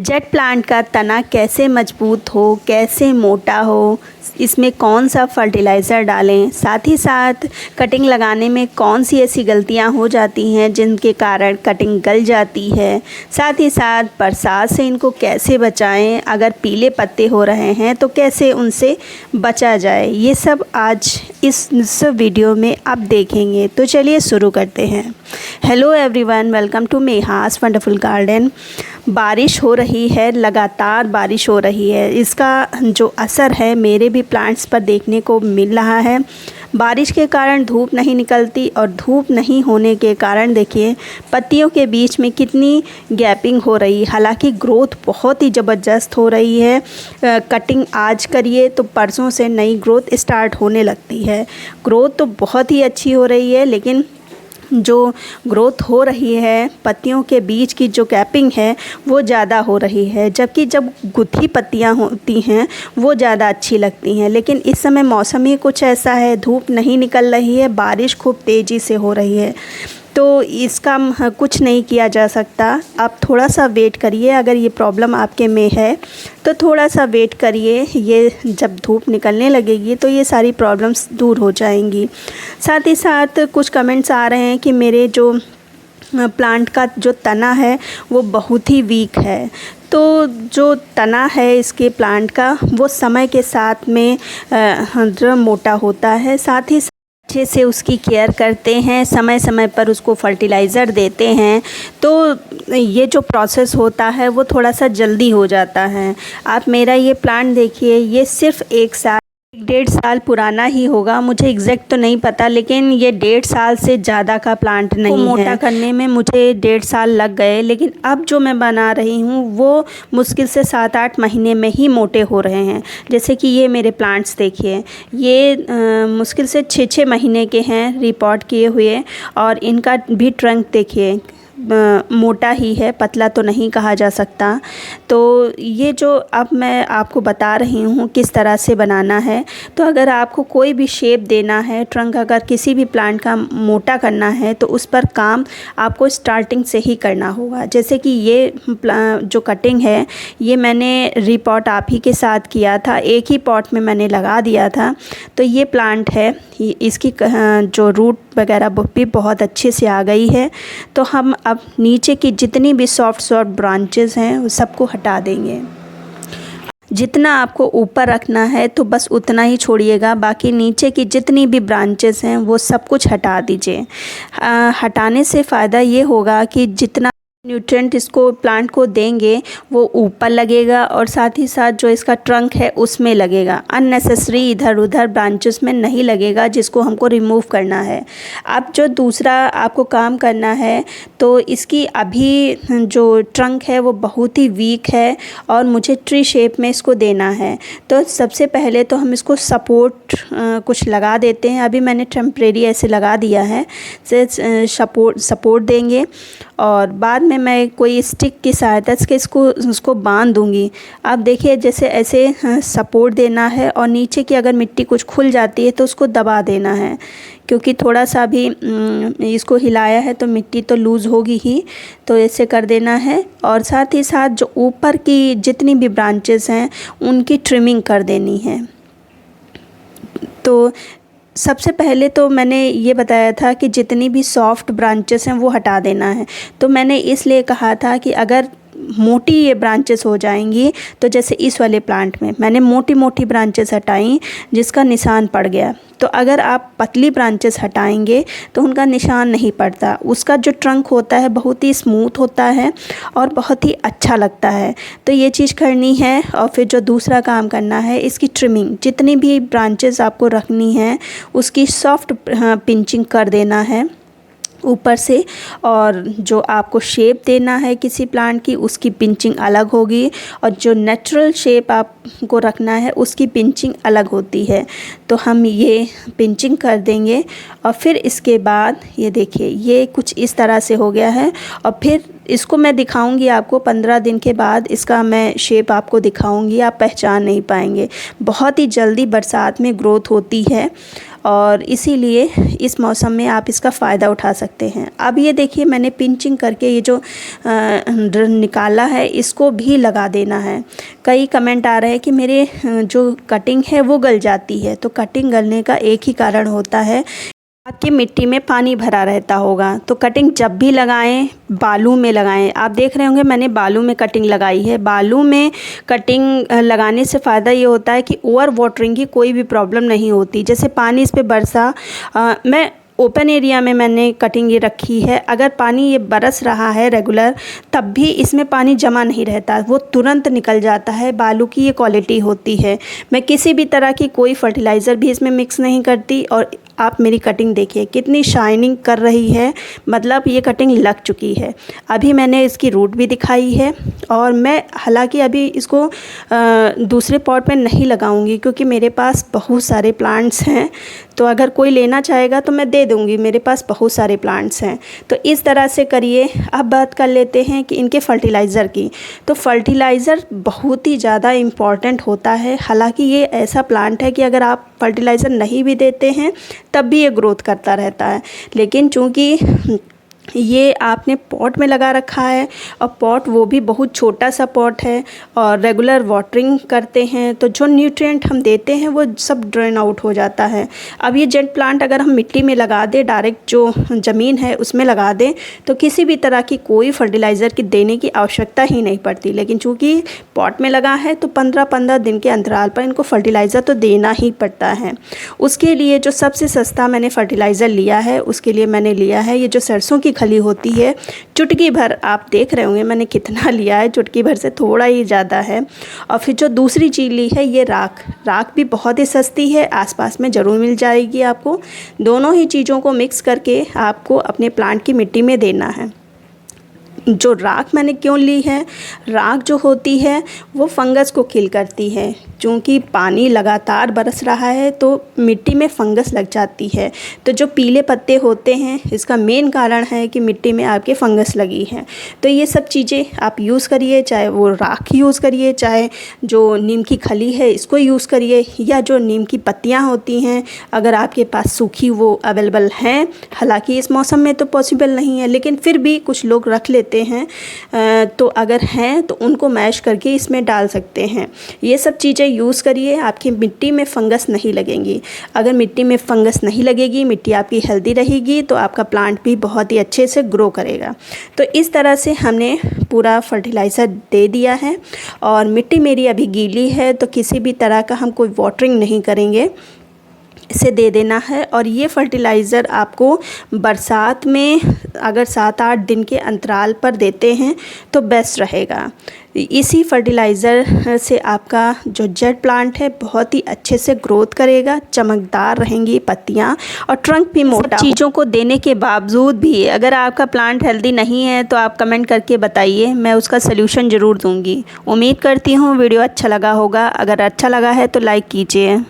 Jade plant का तना कैसे मजबूत हो, कैसे मोटा हो, इसमें कौन सा फर्टिलाइज़र डालें, साथ ही साथ कटिंग लगाने में कौन सी ऐसी गलतियां हो जाती हैं जिनके कारण कटिंग गल जाती है, साथ ही साथ बरसात से इनको कैसे बचाएं, अगर पीले पत्ते हो रहे हैं तो कैसे उनसे बचा जाए, ये सब आज इस वीडियो में आप देखेंगे। तो चलिए शुरू करते हैं। Hello everyone, welcome to Meha's wonderful garden. बारिश हो रही है, लगातार बारिश हो रही है। इसका जो असर है मेरे भी प्लांट्स पर देखने को मिल रहा है। बारिश के कारण धूप नहीं निकलती और धूप नहीं होने के कारण देखिए पत्तियों के बीच में कितनी गैपिंग हो रही। हालांकि ग्रोथ बहुत ही ज़बरदस्त हो रही है। कटिंग आज करिए तो परसों से नई ग्रोथ स्टार्ट होने लगती है। ग्रोथ तो बहुत ही अच्छी हो रही है, लेकिन जो ग्रोथ हो रही है पत्तियों के बीच की जो गैपिंग है वो ज़्यादा हो रही है, जबकि जब गुत्थी पत्तियां होती हैं वो ज़्यादा अच्छी लगती हैं। लेकिन इस समय मौसम ही कुछ ऐसा है, धूप नहीं निकल रही है, बारिश खूब तेज़ी से हो रही है, तो इसका कुछ नहीं किया जा सकता। आप थोड़ा सा वेट करिए। अगर ये प्रॉब्लम आपके में है तो थोड़ा सा वेट करिए। ये जब धूप निकलने लगेगी तो ये सारी प्रॉब्लम्स दूर हो जाएंगी। साथ ही साथ कुछ कमेंट्स आ रहे हैं कि मेरे जो प्लांट का जो तना है वो बहुत ही वीक है। तो जो तना है इसके प्लांट का वो समय के साथ में मोटा होता है। साथ ही अच्छे से उसकी केयर करते हैं, समय समय पर उसको फर्टिलाइज़र देते हैं, तो ये जो प्रोसेस होता है वो थोड़ा सा जल्दी हो जाता है। आप मेरा ये प्लांट देखिए, ये सिर्फ 1-1.5 साल पुराना ही होगा, मुझे एग्जैक्ट तो नहीं पता, लेकिन ये 1.5 साल से ज़्यादा का प्लांट नहीं है। मोटा करने में मुझे 1.5 साल लग गए, लेकिन अब जो मैं बना रही हूँ वो मुश्किल से 7-8 महीने में ही मोटे हो रहे हैं। जैसे कि ये मेरे प्लांट्स देखिए, ये मुश्किल से 6-6 महीने के हैं रिपोर्ट किए हुए, और इनका भी ट्रंक देखिए मोटा ही है, पतला तो नहीं कहा जा सकता। तो ये जो अब मैं आपको बता रही हूँ किस तरह से बनाना है, तो अगर आपको कोई भी शेप देना है, ट्रंक अगर किसी भी प्लांट का मोटा करना है तो उस पर काम आपको स्टार्टिंग से ही करना होगा। जैसे कि ये जो कटिंग है ये मैंने रिपॉट आप ही के साथ किया था, एक ही पॉट में मैंने लगा दिया था। तो ये प्लांट है, इसकी जो रूट वगैरह भी बहुत अच्छे से आ गई है। तो हम अब नीचे की जितनी भी सॉफ्ट ब्रांचेस हैं वो सबको हटा देंगे। जितना आपको ऊपर रखना है तो बस उतना ही छोड़िएगा, बाकी नीचे की जितनी भी ब्रांचेस हैं वो सब कुछ हटा दीजिए। हटाने से फ़ायदा ये होगा कि जितना न्यूट्रिएंट इसको प्लांट को देंगे वो ऊपर लगेगा, और साथ ही साथ जो इसका ट्रंक है उसमें लगेगा। अननेसेसरी इधर उधर ब्रांचेस में नहीं लगेगा, जिसको हमको रिमूव करना है। अब जो दूसरा आपको काम करना है, तो इसकी अभी जो ट्रंक है वो बहुत ही वीक है और मुझे ट्री शेप में इसको देना है। तो सबसे पहले तो हम इसको सपोर्ट कुछ लगा देते हैं। अभी मैंने टेम्परेरी ऐसे लगा दिया है, सपोर्ट देंगे, और बाद में मैं कोई स्टिक की सहायता से उसको बांध दूंगी। आप देखिए जैसे ऐसे सपोर्ट देना है, और नीचे की अगर मिट्टी कुछ खुल जाती है तो उसको दबा देना है, क्योंकि थोड़ा सा भी इसको हिलाया है तो मिट्टी तो लूज़ होगी ही। तो ऐसे कर देना है, और साथ ही साथ जो ऊपर की जितनी भी ब्रांचेस हैं उनकी ट्रिमिंग कर देनी है। तो सबसे पहले तो मैंने ये बताया था कि जितनी भी सॉफ्ट ब्रांचेस हैं वो हटा देना है। तो मैंने इसलिए कहा था कि अगर मोटी ये ब्रांचेस हो जाएंगी, तो जैसे इस वाले प्लांट में मैंने मोटी मोटी ब्रांचेस हटाई जिसका निशान पड़ गया। तो अगर आप पतली ब्रांचेस हटाएंगे तो उनका निशान नहीं पड़ता। उसका जो ट्रंक होता है बहुत ही स्मूथ होता है और बहुत ही अच्छा लगता है। तो ये चीज़ करनी है, और फिर जो दूसरा काम करना है इसकी ट्रिमिंग। जितनी भी ब्रांचेस आपको रखनी है उसकी सॉफ्ट पिंचिंग कर देना है ऊपर से, और जो आपको शेप देना है किसी प्लांट की उसकी पिंचिंग अलग होगी, और जो नेचुरल शेप आपको रखना है उसकी पिंचिंग अलग होती है। तो हम ये पिंचिंग कर देंगे, और फिर इसके बाद ये देखिए ये कुछ इस तरह से हो गया है। और फिर इसको मैं दिखाऊंगी आपको 15 दिन के बाद, इसका मैं शेप आपको दिखाऊंगी, आप पहचान नहीं पाएंगे। बहुत ही जल्दी बरसात में ग्रोथ होती है, और इसीलिए इस मौसम में आप इसका फ़ायदा उठा सकते हैं। अब ये देखिए मैंने पिंचिंग करके ये जो निकाला है इसको भी लगा देना है। कई कमेंट आ रहे हैं कि मेरे जो कटिंग है वो गल जाती है, तो कटिंग गलने का एक ही कारण होता है, आपकी मिट्टी में पानी भरा रहता होगा। तो कटिंग जब भी लगाएं बालू में लगाएं। आप देख रहे होंगे मैंने बालू में कटिंग लगाई है। बालू में कटिंग लगाने से फ़ायदा ये होता है कि ओवर वाटरिंग की कोई भी प्रॉब्लम नहीं होती। जैसे पानी इस पे बरसा, मैं ओपन एरिया में मैंने कटिंग ये रखी है, अगर पानी ये बरस रहा है रेगुलर तब भी इसमें पानी जमा नहीं रहता, वो तुरंत निकल जाता है। बालू की ये क्वालिटी होती है। मैं किसी भी तरह की कोई फर्टिलाइज़र भी इसमें मिक्स नहीं करती। और आप मेरी कटिंग देखिए कितनी शाइनिंग कर रही है, मतलब ये कटिंग लग चुकी है। अभी मैंने इसकी रूट भी दिखाई है और मैं हालांकि अभी इसको दूसरे पॉट में नहीं लगाऊंगी क्योंकि मेरे पास बहुत सारे प्लांट्स हैं। तो अगर कोई लेना चाहेगा तो मैं दे दूंगी, मेरे पास बहुत सारे प्लांट्स हैं। तो इस तरह से करिए। अब बात कर लेते हैं कि इनके फर्टिलाइज़र की। तो फर्टिलाइज़र बहुत ही ज़्यादा इम्पॉर्टेंट होता है। हालांकि ये ऐसा प्लांट है कि अगर आप फर्टिलाइज़र नहीं भी देते हैं तब भी ये ग्रोथ करता रहता है। लेकिन चूँकि ये आपने पॉट में लगा रखा है और पॉट वो भी बहुत छोटा सा पॉट है और रेगुलर वाटरिंग करते हैं, तो जो न्यूट्रिएंट हम देते हैं वो सब ड्रेन आउट हो जाता है। अब ये जेट प्लांट अगर हम मिट्टी में लगा दें, डायरेक्ट जो ज़मीन है उसमें लगा दें, तो किसी भी तरह की कोई फर्टिलाइज़र की देने की आवश्यकता ही नहीं पड़ती। लेकिन चूँकि पॉट में लगा है तो 15-15 दिन के अंतराल पर इनको फर्टिलाइज़र तो देना ही पड़ता है। उसके लिए जो सबसे सस्ता मैंने फर्टिलाइज़र लिया है, उसके लिए मैंने लिया है ये जो सरसों की खली होती है, चुटकी भर। आप देख रहे होंगे मैंने कितना लिया है, चुटकी भर से थोड़ा ही ज़्यादा है। और फिर जो दूसरी चीज़ ली है ये राख भी बहुत ही सस्ती है, आसपास में ज़रूर मिल जाएगी आपको। दोनों ही चीज़ों को मिक्स करके आपको अपने प्लांट की मिट्टी में देना है। जो राख मैंने क्यों ली है, राख जो होती है वो फंगस को किल करती है। क्योंकि पानी लगातार बरस रहा है तो मिट्टी में फंगस लग जाती है। तो जो पीले पत्ते होते हैं इसका मेन कारण है कि मिट्टी में आपके फंगस लगी है। तो ये सब चीज़ें आप यूज़ करिए, चाहे वो राख यूज़ करिए, चाहे जो नीम की खली है इसको यूज़ करिए, या जो नीम की पत्तियाँ होती हैं अगर आपके पास सूखी वो अवेलेबल हैं। हालांकि इस मौसम में तो पॉसिबल नहीं है, लेकिन फिर भी कुछ लोग रख लेते हैं, तो अगर हैं तो उनको मैश करके इसमें डाल सकते हैं। ये सब चीज़ें यूज़ करिए, आपकी मिट्टी में फंगस नहीं लगेंगी। अगर मिट्टी में फंगस नहीं लगेगी, मिट्टी आपकी हेल्दी रहेगी, तो आपका प्लांट भी बहुत ही अच्छे से ग्रो करेगा। तो इस तरह से हमने पूरा फर्टिलाइज़र दे दिया है और मिट्टी मेरी अभी गीली है, तो किसी भी तरह का हम कोई वाटरिंग नहीं करेंगे, इसे दे देना है। और ये फर्टिलाइज़र आपको बरसात में अगर 7-8 दिन के अंतराल पर देते हैं तो बेस्ट रहेगा। इसी फर्टिलाइज़र से आपका जो जेट प्लांट है बहुत ही अच्छे से ग्रोथ करेगा, चमकदार रहेंगी पत्तियां और ट्रंक भी मोटा। चीज़ों को देने के बावजूद भी अगर आपका प्लांट हेल्दी नहीं है तो आप कमेंट करके बताइए, मैं उसका सलूशन ज़रूर दूंगी। उम्मीद करती हूँ वीडियो अच्छा लगा होगा। अगर अच्छा लगा है तो लाइक कीजिए।